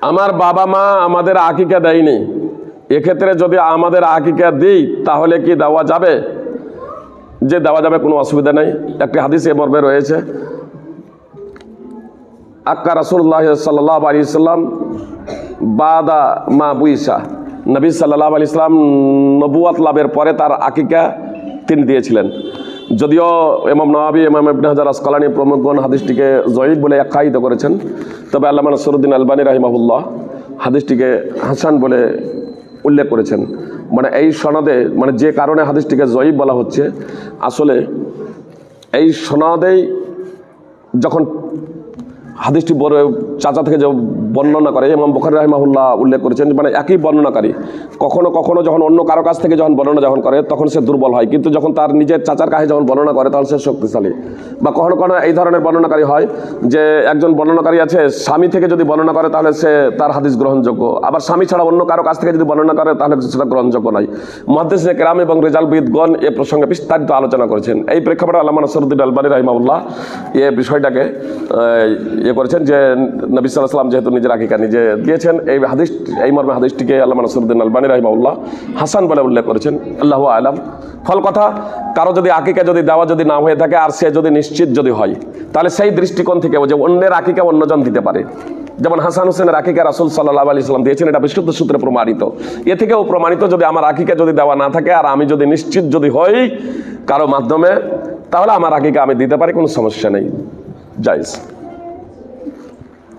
আমার বাবা মা আমাদের আকিকা দেয়নি, এক্ষেত্রে যদি আমাদের আকিকা দিই তাহলে কি দেওয়া যাবে? যে দেওয়া যাবে, কোনো অসুবিধা নেই। একটি হাদিস এ মর্মে রয়েছে, আক্কা রাসূলুল্লাহ সাল্লাল্লাহু আলাইহি সাল্লাম বাদা মা বুইসা, নবী সাল্লাল্লাহু আলাইহি সাল্লাম নবুয়ত লাভের পরে তার আকিকা তিনি দিয়েছিলেন। যদিও ইমাম নওয়াবী, ইমাম ইবনে হাজার আসকালানী প্রমুখগণ হাদিসটিকে জয়ীফ বলে আখ্যায়িত করেছেন, তবে আল্লামা নাসিরুদ্দিন আলবানী রাহিমাহুল্লাহ হাদিসটিকে হাসান বলে উল্লেখ করেছেন। মানে এই সনদে, মানে যে কারণে হাদিসটিকে জয়ীফ বলা হচ্ছে, আসলে এই সনদেই যখন হাদিসটি বড় চাচা থেকে যে বর্ণনা করে, ইমাম বুখারী রাহিমাহুল্লাহ উল্লেখ করেছেন, মানে একই বর্ণনাকারী কখনো কখনো যখন অন্য কারো কাছ থেকে যখন বর্ণনা যখন করে তখন সে দুর্বল হয়, কিন্তু যখন তার নিজের চাচার কাছে যখন বর্ণনা করে তখন সে শক্তিশালী। বা কখনো কখনো এই ধরনের বর্ণনাকারী হয় যে একজন বর্ণনাকারী আছে, স্বামী থেকে যদি বর্ণনা করে তাহলে সে তার হাদিস গ্রহণযোগ্য, আবার স্বামী ছাড়া অন্য কারো কাছ থেকে যদি বর্ণনা করে তাহলে সেটা গ্রহণযোগ্য নয়। মুহাদ্দিসে কেরাম এবং রিজালবিদগণ এ প্রসঙ্গে বিস্তারিত আলোচনা করেছেন। এই প্রেক্ষাপটে আল্লামা নাসিরুদ্দিন আলবানী রাহিমাহুল্লাহ এ বিষয়টাকে করেছেন যে নবী সাল্লাল্লাহু আলাইহি ওয়াসাল্লাম যেহেতু নিজের আকিকা নিজে দিয়েছেন, এই মর্মে হাদিসটিকে আল্লামা নাসিরুদ্দিন আলবানী রাহিমাহুল্লাহ হাসান বলে উল্লেখ করেছেন। আল্লাহু আলাম। ফল কথা, কারো যদি আকিকা যদি দেওয়া যদি না হয়ে থাকে আর সে যদি নিশ্চিত যদি হয়, তাহলে সেই দৃষ্টিকোণ থেকে যে অন্যের আকিকা অন্যজন দিতে পারে, যেমন হাসান হোসেনের আকিকা রাসূল সাল্লাল্লাহু আলাইহি ওয়াসাল্লাম দিয়েছেন, এটা বিশুদ্ধ সূত্রে প্রমাণিত। এ থেকেও প্রমাণিত যদি আমার আকিকা যদি দেওয়া না থাকে আর আমি যদি নিশ্চিত যদি হই কারো মাধ্যমে, তাহলে আমার আকিকা আমি দিতে পারি, কোনো সমস্যা নেই, জায়েজ।